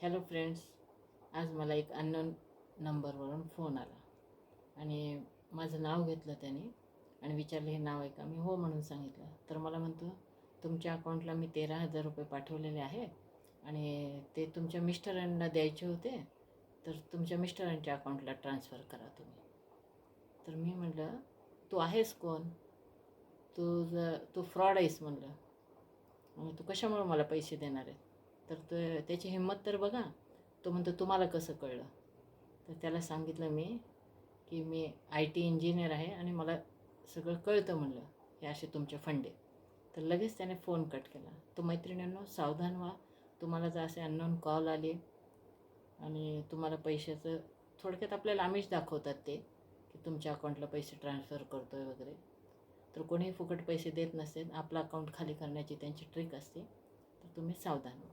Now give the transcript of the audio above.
Hello friends, आज मला एक अननोन नंबरवरून फोन आला आणि माझं नाव घेतलं त्याने आणि विचारलं हे नाव आहे का. मी हो म्हणून सांगितलं. तर मला म्हणतो तुमच्या अकाउंटला मी 13,000 रुपये पाठवलेले आहे आणि ते तुमच्या मिस्टरांना द्यायचे होते, तर तुमच्या मिस्टरांच्या अकाउंटला ट्रान्सफर करा तुम्ही. तर मी म्हटलं तू आहेस कोण, तू फ्रॉड आहेस म्हणलं, मग तू कशामुळे मला पैसे देणार आहे. तर त्याची हिंमत तर बघा. तो म्हणतो तुम्हाला कसं कळलं. तर त्याला सांगितलं मी की मी IT इंजिनियर आहे आणि मला सगळं कळतं म्हणलं हे असे तुमचे फंडे. तर लगेच त्याने फोन कट केला. तो मैत्रिणींनो सावधान व्हा. तुम्हाला जर असे अननोन कॉल आले आणि तुम्हाला पैशाचं थोडक्यात आपल्याला आमिष दाखवतात ते की तुमच्या अकाउंटला पैसे ट्रान्सफर करतो आहे वगैरे, तर कोणीही फुकट पैसे देत नसते. आपलं अकाउंट खाली करण्याची त्यांची ट्रिक असते. तर तुम्ही सावधान व्हा.